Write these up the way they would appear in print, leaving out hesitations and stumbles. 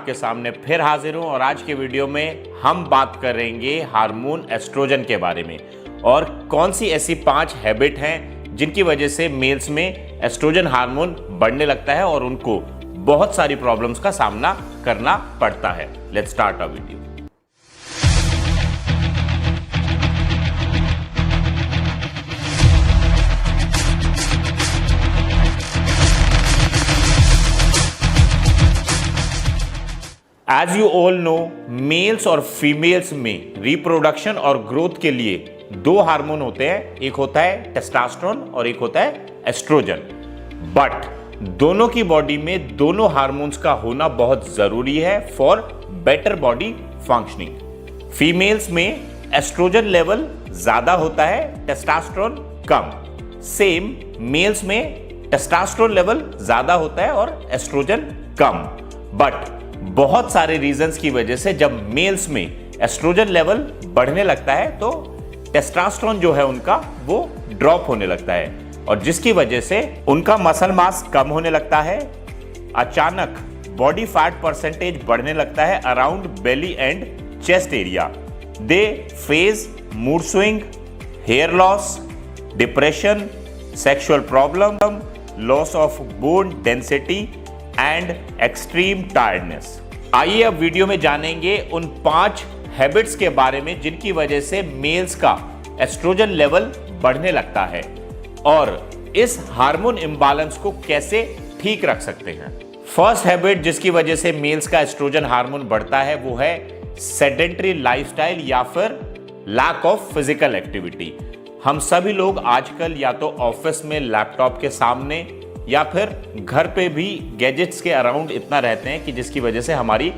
आपके सामने फिर हाजिर हूं और आज के वीडियो में हम बात करेंगे हार्मोन एस्ट्रोजन के बारे में और कौन सी ऐसी 5 हैबिट हैं जिनकी वजह से मेल्स में एस्ट्रोजन हार्मोन बढ़ने लगता है और उनको बहुत सारी प्रॉब्लम्स का सामना करना पड़ता है। Let's start our video. As you all know, males और फीमेल्स में रिप्रोडक्शन और ग्रोथ के लिए 2 हार्मोन होते हैं, एक होता है टेस्टोस्टेरोन और एक होता है एस्ट्रोजन। बट दोनों की बॉडी में दोनों हार्मोन्स का होना बहुत जरूरी है for better body functioning. Females में एस्ट्रोजन लेवल ज्यादा होता है, टेस्टोस्टेरोन कम। सेम मेल्स में टेस्टोस्टेरोन लेवल ज्यादा होता है और एस्ट्रोजन कम। बट बहुत सारे रीजंस की वजह से जब मेल्स में एस्ट्रोजन लेवल बढ़ने लगता है तो टेस्टोस्टेरोन जो है उनका वो ड्रॉप होने लगता है और जिसकी वजह से उनका मसल मास कम होने लगता है। अचानक बॉडी फैट परसेंटेज बढ़ने लगता है around belly and chest area. They face mood swing, hair loss, depression, sexual problem, loss of bone density and extreme tiredness. आइए अब वीडियो में जानेंगे उन 5 हैबिट्स के बारे में जिनकी वजह से मेल्स का एस्ट्रोजन लेवल बढ़ने लगता है और इस हार्मोन इंबैलेंस को कैसे ठीक रख सकते हैं। फर्स्ट हैबिट जिसकी वजह से मेल्स का एस्ट्रोजन हार्मोन बढ़ता है वो है सेडेंटरी लाइफस्टाइल या फिर लैक ऑफ फिजिकल एक्टिविटी। हम सभी लोग आजकल या तो ऑफिस में लैपटॉप के सामने या फिर घर पे भी गैजेट्स के अराउंड इतना रहते हैं कि जिसकी वजह से हमारी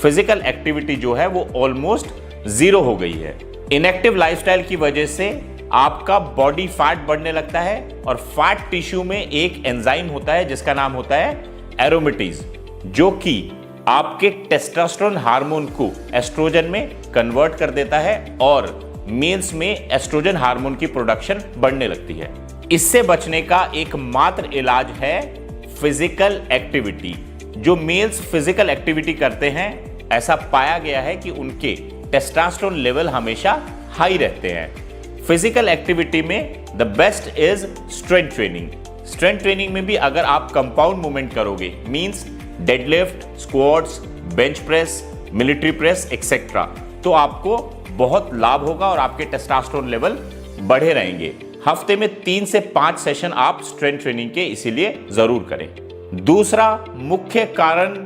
फिजिकल एक्टिविटी जो है वो ऑलमोस्ट जीरो हो गई है। इनएक्टिव लाइफस्टाइल की वजह से आपका बॉडी फैट बढ़ने लगता है और फैट टिश्यू में एक एंजाइम होता है जिसका नाम होता है एरोमेटेज, जो कि आपके टेस्टोस्टेरोन हार्मोन को एस्ट्रोजन में कन्वर्ट कर देता है और मेल्स में एस्ट्रोजन हार्मोन की प्रोडक्शन बढ़ने लगती है। इससे बचने का एकमात्र इलाज है फिजिकल एक्टिविटी। जो मेल्स फिजिकल एक्टिविटी करते हैं ऐसा पाया गया है कि उनके टेस्टोस्टेरोन लेवल हमेशा हाई रहते हैं। फिजिकल एक्टिविटी में the best is strength training. Strength training में भी अगर आप कंपाउंड मूवमेंट करोगे, means deadlift, squats, bench press, military press etcetera, तो आपको बहुत लाभ होगा और आपके टेस्टोस्टेरोन लेवल बढ़े रहेंगे। हफ्ते में 3 से 5 सेशन आप स्ट्रेंथ ट्रेनिंग के इसीलिए जरूर करें। दूसरा मुख्य कारण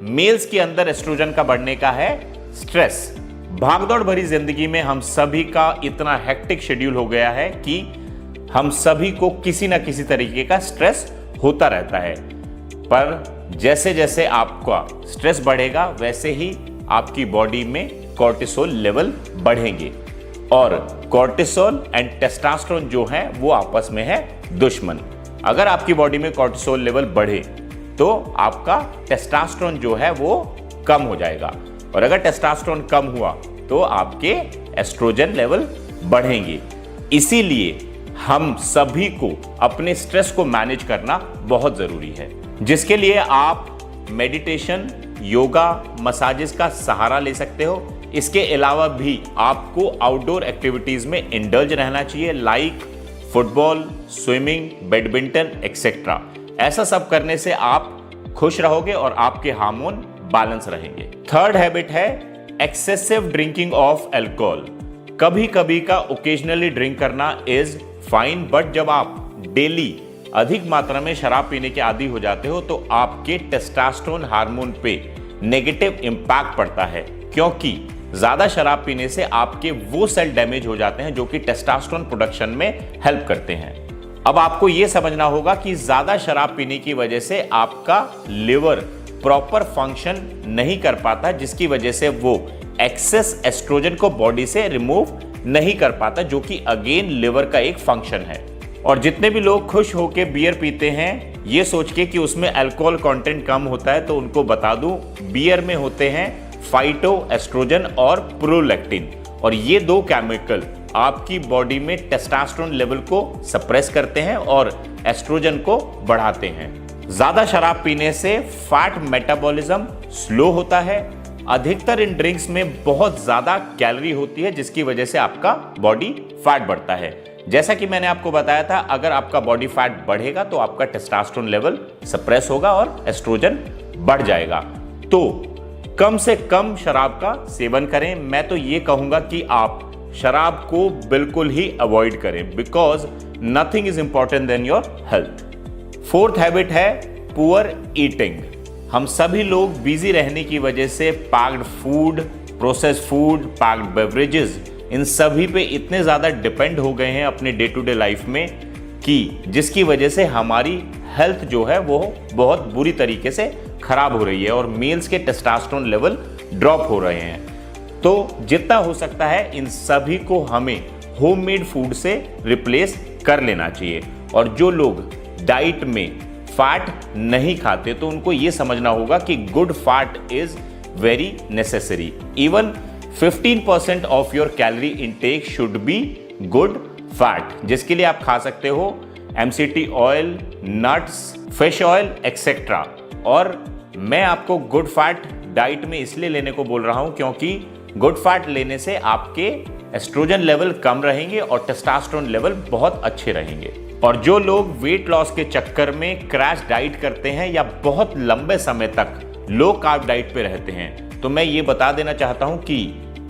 मेल्स के अंदर एस्ट्रोजन का बढ़ने का है स्ट्रेस। भागदौड़ भरी जिंदगी में हम सभी का इतना हेक्टिक शेड्यूल हो गया है कि हम सभी को किसी ना किसी तरीके का स्ट्रेस होता रहता है। पर जैसे जैसे आपका स्ट्रेस बढ़ेगा वैसे ही आपकी बॉडी में कोर्टिसोल लेवल बढ़ेंगे और कोर्टिसोल एंड टेस्टोस्टेरोन जो है वो आपस में है दुश्मन। अगर आपकी बॉडी में कोर्टिसोल लेवल बढ़े तो आपका टेस्टोस्टेरोन जो है वो कम हो जाएगा और अगर टेस्टोस्टेरोन कम हुआ तो आपके एस्ट्रोजन लेवल बढ़ेंगे। इसीलिए हम सभी को अपने स्ट्रेस को मैनेज करना बहुत जरूरी है, जिसके लिए आप मेडिटेशन, योगा, मसाजेस का सहारा ले सकते हो। इसके अलावा भी आपको आउटडोर एक्टिविटीज में इंडल्ज रहना चाहिए, like football, swimming, badminton etcetera. ऐसा सब करने से आप खुश रहोगे और आपके हार्मोन बैलेंस रहेंगे। थर्ड हैबिट है एक्सेसिव ड्रिंकिंग ऑफ अल्कोहल। कभी कभी का ओकेजनली ड्रिंक करना इज फाइन, बट जब आप डेली अधिक मात्रा में शराब पीने के आदी हो जाते हो तो आपके टेस्टोस्टेरोन हार्मोन पे नेगेटिव इंपैक्ट पड़ता है, क्योंकि ज्यादा शराब पीने से आपके वो सेल डैमेज हो जाते हैं जो कि टेस्टोस्टेरोन प्रोडक्शन में हेल्प करते हैं। अब आपको यह समझना होगा कि ज्यादा शराब पीने की वजह से आपका लिवर प्रॉपर फंक्शन नहीं कर पाता, जिसकी वजह से वो एक्सेस एस्ट्रोजन को बॉडी से रिमूव नहीं कर पाता, जो कि अगेन लिवर का एक फंक्शन है। और जितने भी लोग खुश होकर बियर पीते हैं ये सोच के कि उसमें अल्कोहल कंटेंट कम होता है, तो उनको बता दूं बियर में होते हैं फाइटो एस्ट्रोजन और प्रोलैक्टिन, और ये 2 केमिकल आपकी बॉडी में टेस्टोस्टेरोन लेवल को सप्रेस करते हैं और एस्ट्रोजन को बढ़ाते हैं। ज्यादा शराब पीने से फैट मेटाबॉलिज्म स्लो होता है। अधिकतर इन ड्रिंक्स में बहुत ज्यादा कैलोरी होती है, जिसकी वजह से आपका बॉडी फैट बढ़ता है। जैसा कि मैंने आपको बताया था, अगर आपका बॉडी फैट बढ़ेगा तो आपका टेस्टोस्टेरोन लेवल सप्रेस होगा और एस्ट्रोजन बढ़ जाएगा। तो कम से कम शराब का सेवन करें। मैं तो ये कहूंगा कि आप शराब को बिल्कुल ही अवॉइड करें, because nothing is important then your health. Fourth habit है पुअर ईटिंग। हम सभी लोग बिजी रहने की वजह से packed food, processed food, packed beverages, इन सभी पे इतने ज़्यादा डिपेंड हो गए हैं अपने डे टू डे लाइफ में कि जिसकी वजह से हमारी हेल्थ जो है वो बहुत बुरी तरीके से खराब हो रही है और मेल्स के टेस्टोस्टेरोन लेवल ड्रॉप हो रहे हैं। तो जितना हो सकता है इन सभी को हमें होममेड फूड से रिप्लेस कर लेना चाहिए। और जो लोग डाइट में फैट नहीं खाते तो उनको ये समझना होगा कि good fat is very necessary. Even 15% of your calorie intake should be good fat, जिसके लिए आप खा सकते हो MCT oil, nuts, fish oil etcetera. और मैं आपको गुड फैट डाइट में इसलिए लेने को बोल रहा हूं क्योंकि गुड फैट लेने से आपके एस्ट्रोजन लेवल कम रहेंगे और टेस्टोस्टेरोन लेवल बहुत अच्छे रहेंगे। और जो लोग वेट लॉस के चक्कर में क्रैश डाइट करते हैं या बहुत लंबे समय तक लो कार्ब डाइट पे रहते हैं, तो मैं ये बता देना चाहता हूं कि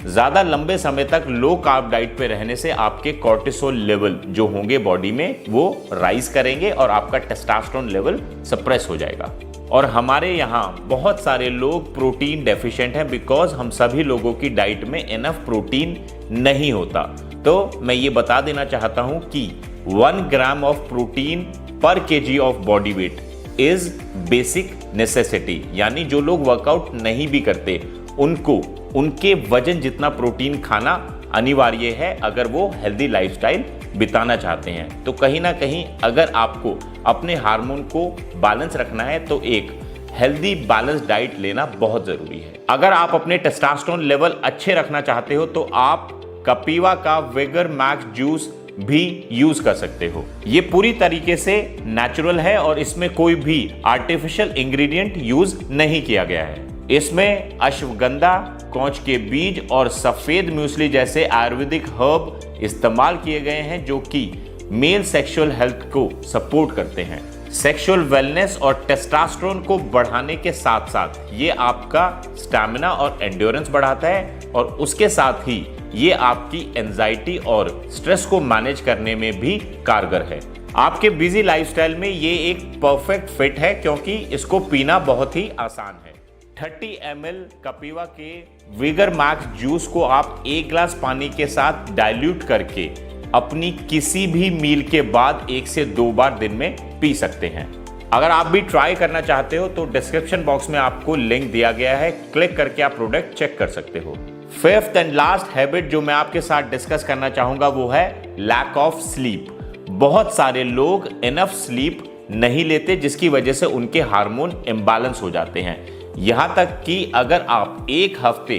ज्यादा लंबे समय तक लो कार्ब डाइट पे रहने से आपके कॉर्टिसोल लेवल जो होंगे बॉडी में वो राइज करेंगे और आपका टेस्टोस्टेरोन लेवल सप्रेस हो जाएगा। और हमारे यहाँ बहुत सारे लोग प्रोटीन डेफिशिएंट हैं, बिकॉज हम सभी लोगों की डाइट में इनफ प्रोटीन नहीं होता। तो मैं ये बता देना चाहता हूं कि 1 ग्राम ऑफ प्रोटीन पर KG of body weight is basic necessity. यानी जो लोग वर्कआउट नहीं भी करते उनको उनके वजन जितना प्रोटीन खाना अनिवार्य है अगर वो हेल्दी लाइफस्टाइल बिताना चाहते हैं। तो कहीं ना कहीं अगर आपको अपने हार्मोन को बैलेंस रखना है तो एक हेल्दी बैलेंस डाइट लेना बहुत जरूरी है। अगर आप अपने टेस्टोस्टेरोन लेवल अच्छे रखना चाहते हो तो आप कपीवा का विगर मैक्स जूस भी यूज कर सकते हो। ये पूरी तरीके से नेचुरल है और इसमें कोई भी आर्टिफिशियल इंग्रेडिएंट यूज नहीं किया गया है। इसमें अश्वगंधा, कौच के बीज और सफेद म्यूसली जैसे आयुर्वेदिक हर्ब इस्तेमाल किए गए हैं जो कि मेल सेक्सुअल हेल्थ को सपोर्ट करते हैं। सेक्सुअल वेलनेस और टेस्टोस्टेरोन को बढ़ाने के साथ साथ ये आपका स्टैमिना और एंड्योरेंस बढ़ाता है और उसके साथ ही ये आपकी एंजाइटी और स्ट्रेस को मैनेज करने में भी कारगर है। आपके बिजी लाइफस्टाइल में ये एक परफेक्ट फिट है क्योंकि इसको पीना बहुत ही आसान है। 30 ml कपीवा के विगर मैक्स जूस को आप 1 गिलास पानी के साथ डाइल्यूट करके अपनी किसी भी मील के बाद 1 से 2 बार दिन में पी सकते हैं। अगर आप भी ट्राई करना चाहते हो तो डिस्क्रिप्शन बॉक्स में आपको लिंक दिया गया है, क्लिक करके आप प्रोडक्ट चेक कर सकते हो। फिफ्थ एंड लास्ट हैबिट जो मैं आपके साथ डिस्कस करना चाहूंगा वो है लैक ऑफ स्लीप। बहुत सारे लोग इनफ स्लीप नहीं लेते जिसकी वजह से उनके हार्मोन इम्बैलेंस हो जाते हैं। यहां तक कि अगर आप 1 हफ्ते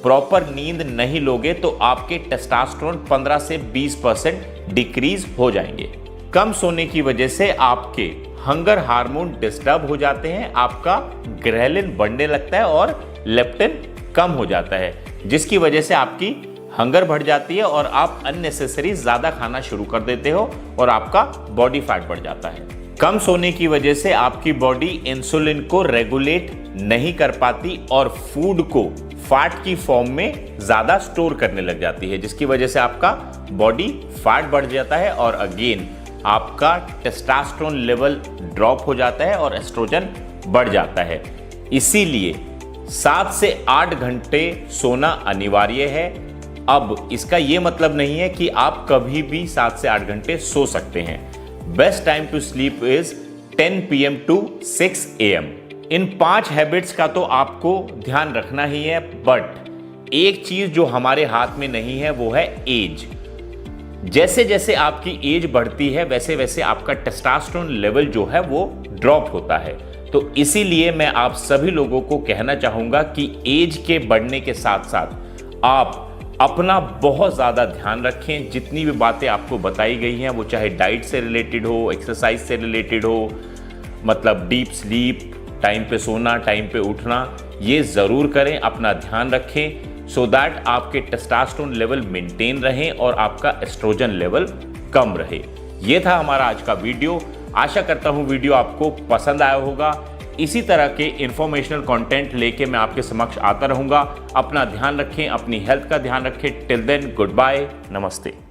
प्रॉपर नींद नहीं लोगे तो आपके टेस्टोस्टेरोन 15 से 20% डिक्रीज हो जाएंगे। कम सोने की वजह से आपके हंगर हार्मोन डिस्टर्ब हो जाते हैं, आपका ग्रेलिन बढ़ने लगता है और लेप्टिन कम हो जाता है, जिसकी वजह से आपकी हंगर बढ़ जाती है और आप अननेसेसरी ज्यादा खाना शुरू कर देते हो और आपका बॉडी फैट बढ़ जाता है। कम सोने की वजह से आपकी बॉडी इंसुलिन को रेगुलेट नहीं कर पाती और फूड को फैट की फॉर्म में ज्यादा स्टोर करने लग जाती है, जिसकी वजह से आपका बॉडी फैट बढ़ जाता है और अगेन आपका टेस्टोस्टेरोन लेवल ड्रॉप हो जाता है और एस्ट्रोजन बढ़ जाता है। इसीलिए 7 से 8 घंटे सोना अनिवार्य है। अब इसका यह मतलब नहीं है कि आप कभी भी 7 से 8 घंटे सो सकते हैं। Best time to sleep is 10 PM to 6 AM। इन 5 हैबिट्स का तो आपको ध्यान रखना ही है, बट एक चीज जो हमारे हाथ में नहीं है वो है एज। जैसे जैसे आपकी एज बढ़ती है वैसे वैसे आपका टेस्टोस्टेरोन लेवल जो है वो ड्रॉप होता है। तो इसीलिए मैं आप सभी लोगों को कहना चाहूंगा कि एज के बढ़ने के साथ साथ आप अपना बहुत ज़्यादा ध्यान रखें। जितनी भी बातें आपको बताई गई हैं वो चाहे डाइट से रिलेटेड हो, एक्सरसाइज से रिलेटेड हो, मतलब डीप स्लीप, टाइम पे सोना, टाइम पे उठना, ये ज़रूर करें, अपना ध्यान रखें सो दैट आपके टेस्टोस्टेरोन लेवल मेंटेन रहें और आपका एस्ट्रोजन लेवल कम रहे। ये था हमारा आज का वीडियो। आशा करता हूँ वीडियो आपको पसंद आया होगा। इसी तरह के इंफॉर्मेशनल कंटेंट लेके मैं आपके समक्ष आता रहूँगा। अपना ध्यान रखें, अपनी हेल्थ का ध्यान रखें। टिल देन, गुड बाय, नमस्ते।